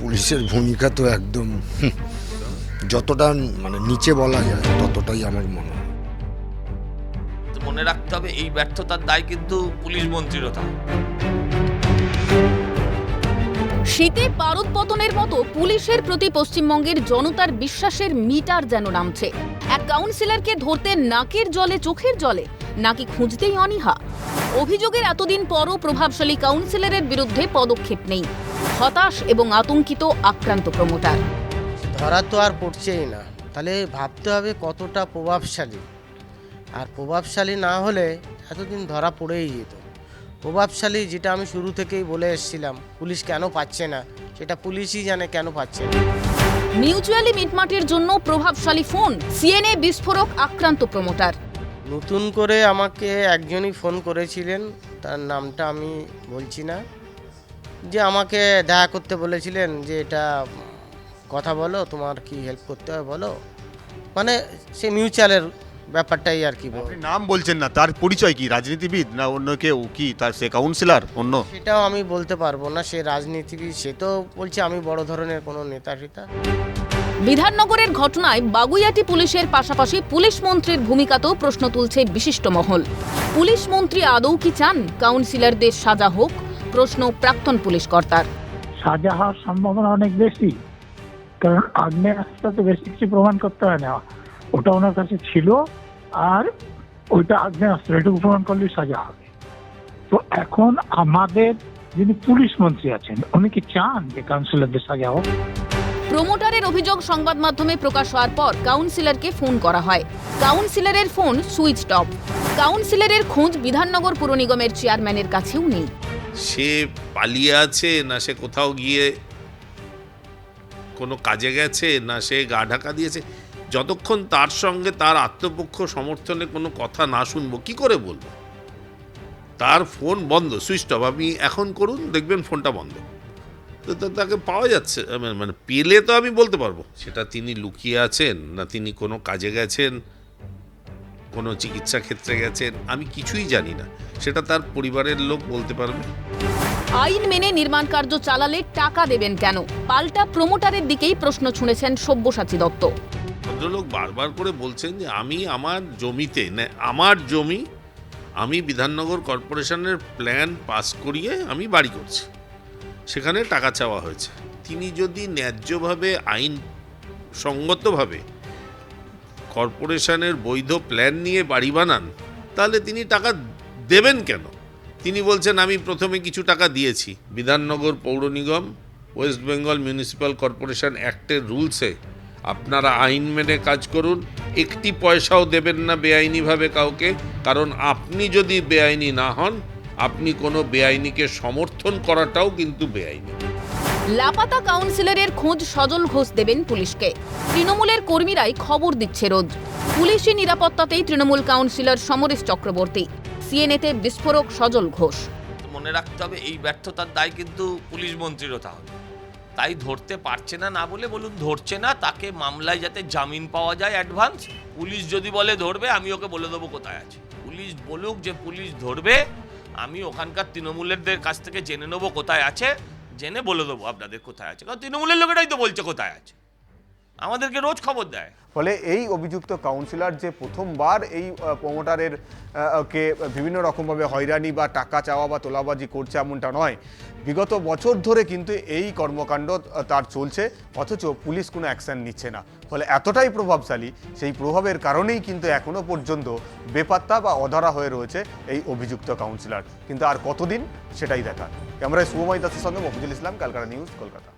পুলিশের ভূমিকা তো একদম যতটা মানে নিচে বলা যায় ততটাই আমার মনে হয়। মনে রাখতে হবে এই ব্যর্থতার দায় কিন্তু পুলিশ মন্ত্রীরও থাকে। শীতে পারদ পতনের মতো পুলিশের প্রতি পশ্চিমবঙ্গের জনতার বিশ্বাসের মিটার যেন নামছে। এক কাউন্সিলরকে ধরতে নাকের জলে চোখের জলে নাকি খুঁজতেই অনীহা। অভিযোগের এতদিন পরও প্রভাবশালী কাউন্সিলরের বিরুদ্ধে পদক্ষেপ নেই। হতাশ এবং আতঙ্কিত আক্রান্ত প্রমোটার। ধরা তো আর পড়ছেই না, তাহলে ভাবতে হবে কতটা প্রভাবশালী। আর প্রভাবশালী না হলে এতদিন ধরা পড়েই যেত। প্রভাবশালী যেটা আমি শুরু থেকেই বলে এসেছিলাম, পুলিশ কেন পাচ্ছে না সেটা পুলিশই জানে কেন পাচ্ছে না। মিউচুয়ালি মিটমাটের জন্য প্রভাবশালী ফোন, সিএনএ বিস্ফোরক আক্রান্ত প্রমোটার। নতুন করে আমাকে একজনই ফোন করেছিলেন, তার নামটা আমি বলছি না, যে আমাকে দেখা করতে বলেছিলেন যে এটা কথা বলো, তোমার কি হেল্প করতে হবে বলো, মানে সে মিউচুয়ালের ব্যাপারটাই আর কি। আপনি নাম বলছেন না, তার পরিচয় কি? রাজনীতিবিদ না অন্য কেউ? কি তার সে কাউন্সিলর অন্য? সেটাও আমি বলতে পারবো না। সে রাজনীতিবিদ, সে তো বলছে আমি বড় ধরনের কোনো নেতা ফেতা। বিধাননগরের ঘটনায় বাগুইআটি পুলিশের পাশাপাশি পুলিশ মন্ত্রীর ভূমিকাতেও প্রশ্ন তুলছে বিশিষ্ট মহল। পুলিশ মন্ত্রী আদৌ কি চান কাউন্সিলরদের সাজা হোক? প্রশ্ন প্রাক্তন পুলিশ কর্তার। সাজা হওয়ার সম্ভাবনা অনেক বেশি, কারণ আগ্নেয়াস্ত্র তো বেশি কিছু প্রমাণ করতে হয় না, ওটা ওনার কাছে ছিল, আর ওইটা আগ্নেয়াস্ত্র, এটুকু প্রমাণ করলেই সাজা হবে। তো এখন আমাদের যিনি পুলিশ মন্ত্রী আছেন, উনি কি চান যে কাউন্সিলরদের সাজা হোক? প্রমোটারের অভিযোগ সংবাদ মাধ্যমে প্রকাশ হওয়ার পর কাউন্সিলরকে ফোন করা হয়। কাউন্সিলরের ফোন সুইচড অফ। কাউন্সিলরের খোঁজ বিধাননগর পুর নিগমের চেয়ারম্যানের কাছেও নেই। সে পালিয়ে আছে, না সে কোথাও গিয়ে কোনো কাজে গেছে, না সে গা ঢাকা দিয়েছে, যতক্ষণ তার সঙ্গে তার আত্মপক্ষ সমর্থনে কোনো কথা না শুনবো কি করে বলবো? তার ফোন বন্ধ, সুইচ অফ। আপনি এখন করুন, দেখবেন ফোনটা বন্ধ। তো তাকে পাওয়া যাচ্ছে, মানে পেলে তো আমি বলতে পারবো সেটা তিনি লুকিয়ে আছেন, না তিনি কোনো কাজে গেছেন, কোনো চিকিৎসা ক্ষেত্রে গেছেন, আমি কিছুই জানি না। সেটা তার পরিবারের লোক বলতে পারবে। আইন মেনে নির্মাণ কার্য চালালে টাকা দেবেন কেন? পাল্টা প্রমোটারের দিকেই প্রশ্ন ছুঁড়েছেন সব্যসাচী দত্ত। ভদ্রলোক বারবার করে বলছেন যে আমি আমার জমিতে, আমার জমি আমি বিধাননগর কর্পোরেশনের প্ল্যান পাস করিয়ে আমি বাড়ি করছি, সেখানে টাকা চাওয়া হয়েছে। তিনি যদি ন্যায্যভাবে আইন সঙ্গতভাবে কর্পোরেশনের বৈধ প্ল্যান নিয়ে বাড়ি বানান, তাহলে তিনি টাকা দেবেন কেন? তিনি বলছেন আমি প্রথমে কিছু টাকা দিয়েছি। বিধাননগর পৌর নিগম ওয়েস্ট বেঙ্গল মিউনিসিপ্যাল কর্পোরেশন অ্যাক্টের রুলসে আপনারা আইন মেনে কাজ করুন, একটি পয়সাও দেবেন না বেআইনিভাবে কাউকে, কারণ আপনি যদি বেআইনি না হন, আপনি কোনো বেআইনিকে সমর্থন করাটাও কিন্তু বেআইনি। লাপাতা কাউন্সিলরের খোঁজ সজল ঘোষ দেবেন পুলিশকে। তৃণমূলের কর্মীরাই খবর দিচ্ছে রোজ। পুলিশি নিরাপত্তাতেই তৃণমূল কাউন্সিলর সমরেশ চক্রবর্তী, সিএনএতে বিস্ফোরক সজল ঘোষ। মনে রাখতে হবে এই ব্যর্থতার দায় কিন্তু পুলিশ মন্ত্রীরও তাহলে। তাই ধরতে পারছে না, না বলে বলুন ধরছে না, তাকে মামলায় যাতে জামিন পাওয়া যায় অ্যাডভান্স। পুলিশ যদি বলে ধরবে, আমি ওকে বলে দেবো কোথায় আছে। পুলিশ বলুক যে পুলিশ ধরবে, আমি ওখানকার তৃণমূলেরদের কাছ থেকে জেনে নেবো কোথায় আছে, জেনে বলে দেবো আপনাদের কোথায় আছে। কারণ তৃণমূলের লোকেরাই তো বলছে কোথায় আছে, আমাদেরকে রোজ খবর দেয়। ফলে এই অভিযুক্ত কাউন্সিলর যে প্রথমবার এই প্রমোটারের কে বিভিন্ন রকমভাবে হয়রানি বা টাকা চাওয়া বা তোলাবাজি করছে এমনটা নয়, বিগত বছর ধরে কিন্তু এই কর্মকাণ্ড তার চলছে, অথচ পুলিশ কোনো অ্যাকশন নিচ্ছে না। ফলে এতটাই প্রভাবশালী, সেই প্রভাবের কারণেই কিন্তু এখনো পর্যন্ত বেপাত্তা বা অধরা হয়ে রয়েছে এই অভিযুক্ত কাউন্সিলর। কিন্তু আর কতদিন সেটাই দেখার। ক্যামেরায় শুভময় দাসের সঙ্গে মফিজুল ইসলাম, ক্যালকাটা নিউজ, কলকাতা।